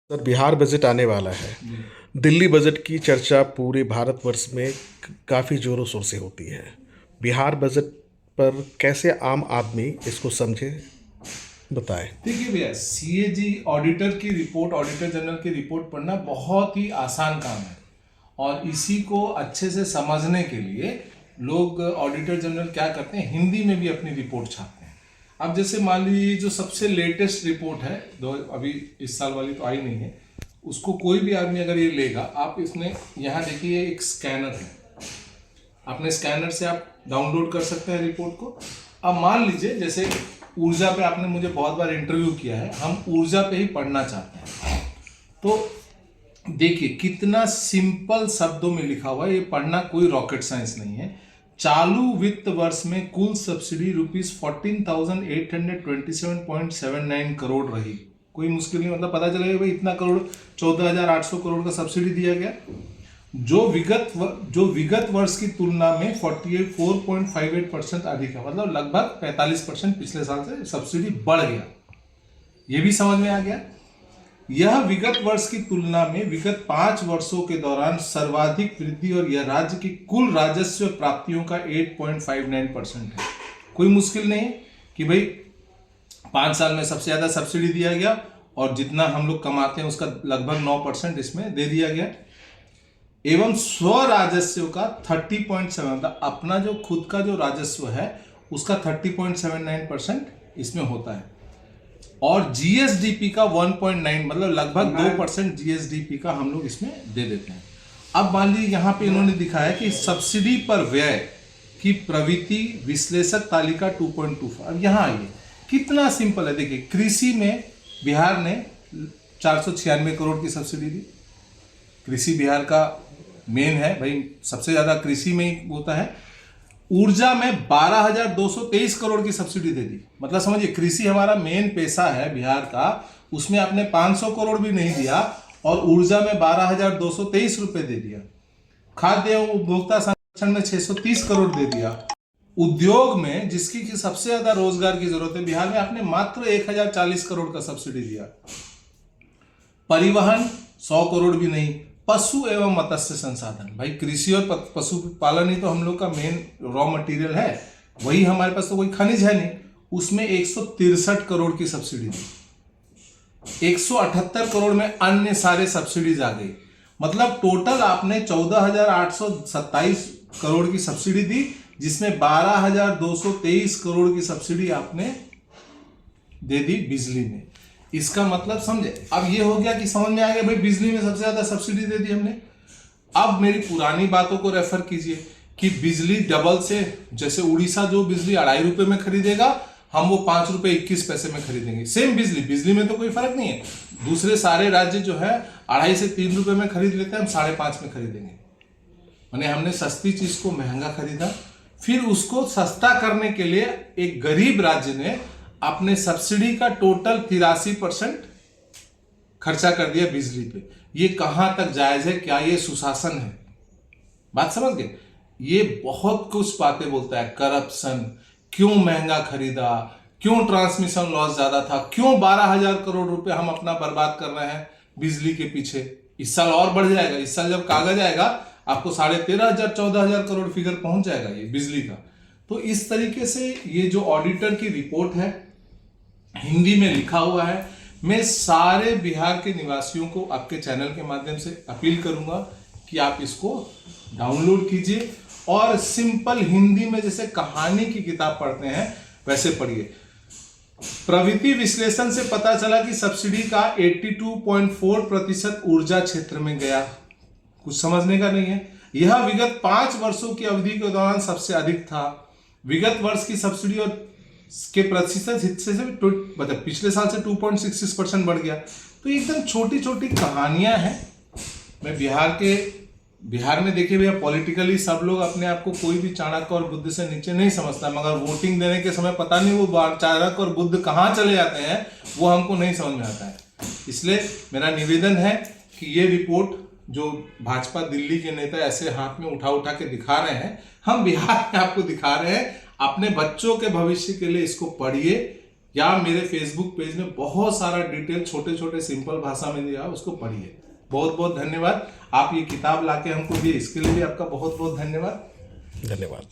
Sir, Bihar budget आने वाला है। दिल्ली बजट की चर्चा पूरे भारतवर्ष में काफ़ी ज़ोरों शोर से होती है। बिहार बजट पर कैसे आम आदमी इसको समझे, बताएं। देखिए भैया, सीएजी ऑडिटर की रिपोर्ट, ऑडिटर जनरल की रिपोर्ट पढ़ना बहुत ही आसान काम है। और इसी को अच्छे से समझने के लिए लोग, ऑडिटर जनरल क्या करते हैं, हिंदी में भी अपनी रिपोर्ट छापते हैं। अब जैसे मान लीजिए जो सबसे लेटेस्ट रिपोर्ट है, दो अभी इस साल वाली तो आई नहीं है, उसको कोई भी आदमी अगर ये लेगा, आप इसमें यहाँ देखिए एक स्कैनर है, अपने स्कैनर से आप डाउनलोड कर सकते हैं रिपोर्ट को। अब मान लीजिए जैसे ऊर्जा पे आपने मुझे बहुत बार इंटरव्यू किया है, हम ऊर्जा पे ही पढ़ना चाहते हैं, तो देखिए कितना सिंपल शब्दों में लिखा हुआ है। ये पढ़ना कोई रॉकेट साइंस नहीं है। चालू वित्त वर्ष में कुल सब्सिडी ₹14,827.79 करोड़ रही। कोई मुश्किल नहीं, मतलब पता चलेगा भाई इतना करोड़, 14,800 करोड़ का सब्सिडी दिया गया, जो विगत वर्ष की तुलना में 4.58% अधिक है। मतलब लगभग 45% पिछले साल से सब्सिडी बढ़ गया। ये भी समझ में आ गया। यह विगत वर्ष की तुलना में विगत 5 वर्षों के दौरान सर्वाधिक वृद्धि और यह राज्य की कुल राजस्व प्राप्तियों का 8.59% है। कोई मुश्किल नहीं कि भाई 5 साल में सबसे ज्यादा सब्सिडी दिया गया और जितना हम लोग कमाते हैं उसका लगभग 9% इसमें दे दिया गया। एवं स्व राजस्व का 30.7, मतलब अपना जो खुद का जो राजस्व है उसका 30.79% इसमें होता है। और जीएसडीपी का 1.9, मतलब लगभग 2% जीएसडीपी का हम लोग इसमें दे देते हैं। अब मान लीजिए यहाँ पे इन्होंने दिखाया कि सब्सिडी पर व्यय की प्रवृत्ति विश्लेषक तालिका 2.24। अब यहाँ आइए, कितना सिंपल है। देखिए कृषि में बिहार ने 496 करोड़ की सब्सिडी दी। कृषि बिहार का मेन है भाई, सबसे ज्यादा कृषि में ही होता है। ऊर्जा में 12,223 करोड़ की सब्सिडी दे दी। मतलब समझिए कृषि हमारा मेन पैसा है बिहार का, उसमें आपने 500 करोड़ भी नहीं दिया और ऊर्जा में 12,223 रुपए दे दिया। खाद्य एवं उपभोक्ता संरक्षण में 630 करोड़ दे दिया। उद्योग में जिसकी की सबसे ज्यादा रोजगार की जरूरत है बिहार में, आपने मात्र 1,040 करोड़ का सब्सिडी दिया। परिवहन 100 करोड़ भी नहीं। पशु एवं मत्स्य संसाधन, भाई कृषि और पशुपालन ही तो हम लोग का मेन रॉ मटेरियल है, वही हमारे पास तो कोई खनिज है नहीं, उसमें 163 करोड़ की सब्सिडी दी। 178 करोड़ में अन्य सारे सब्सिडीज आ गई। मतलब टोटल आपने 14,827 करोड़ की सब्सिडी दी, जिसमें 12,223 करोड़ की सब्सिडी आपने दे दी बिजली में। इसका मतलब समझे। अब ये हो गया कि समझ में आ गया भाई बिजली में सबसे ज्यादा सब्सिडी दे दी हमने। अब मेरी पुरानी बातों को रेफर कीजिए कि बिजली डबल से, जैसे उड़ीसा जो बिजली 2.5 रुपए में खरीदेगा, हम वो 5 रुपए 21 पैसे में खरीदेंगे। सेम बिजली में तो कोई फर्क नहीं है। दूसरे सारे राज्य जो है 2.5 से 3 रुपए में खरीद लेते हैं, हम 5.5 में खरीदेंगे। मैंने हमने सस्ती चीज को महंगा खरीदा, फिर उसको सस्ता करने के लिए एक गरीब राज्य ने अपने सब्सिडी का टोटल 83% खर्चा कर दिया बिजली पे। ये कहां तक जायज है? क्या ये सुशासन है? बात समझ गए। ये बहुत कुछ बातें बोलता है। करप्शन, क्यों महंगा खरीदा, क्यों ट्रांसमिशन लॉस ज्यादा था, क्यों 12,000 करोड़ रुपए हम अपना बर्बाद कर रहे हैं बिजली के पीछे। इस साल और बढ़ जाएगा। इस साल जब कागज आएगा आपको 13,500 14,000 करोड़ फिगर पहुंच जाएगा ये बिजली का। तो इस तरीके से ये जो ऑडिटर की रिपोर्ट है हिंदी में लिखा हुआ है। मैं सारे बिहार के निवासियों को आपके चैनल के माध्यम से अपील करूंगा कि आप इसको डाउनलोड कीजिए और सिंपल हिंदी में जैसे कहानी की किताब पढ़ते हैं वैसे पढ़िए। प्रवृत्ति विश्लेषण से पता चला कि सब्सिडी का 82.4% ऊर्जा क्षेत्र में गया। कुछ समझने का नहीं है। यह विगत 5 वर्षों की अवधि के दौरान सबसे अधिक था। विगत वर्ष की सब्सिडी और के प्रतिशत हिस्से से मतलब पिछले साल से 2.66% बढ़ गया। तो एकदम छोटी छोटी कहानियां हैं। मैं बिहार में देखिए भैया, पॉलिटिकली सब लोग अपने आप को कोई भी चाणक्य और बुद्ध से नीचे नहीं समझता, मगर वोटिंग देने के समय पता नहीं वो चाणक्य और बुद्ध कहाँ चले जाते हैं, वो हमको नहीं समझ में आता है। इसलिए मेरा निवेदन है कि ये रिपोर्ट जो भाजपा दिल्ली के नेता ऐसे हाथ में उठा उठा के दिखा रहे हैं, हम बिहार में आपको दिखा रहे हैं। अपने बच्चों के भविष्य के लिए इसको पढ़िए, या मेरे फेसबुक पेज में बहुत सारा डिटेल छोटे छोटे सिंपल भाषा में दिया, उसको पढ़िए। बहुत बहुत धन्यवाद। आप ये किताब लाके हमको दिए, इसके लिए भी आपका बहुत बहुत धन्यवाद। धन्यवाद।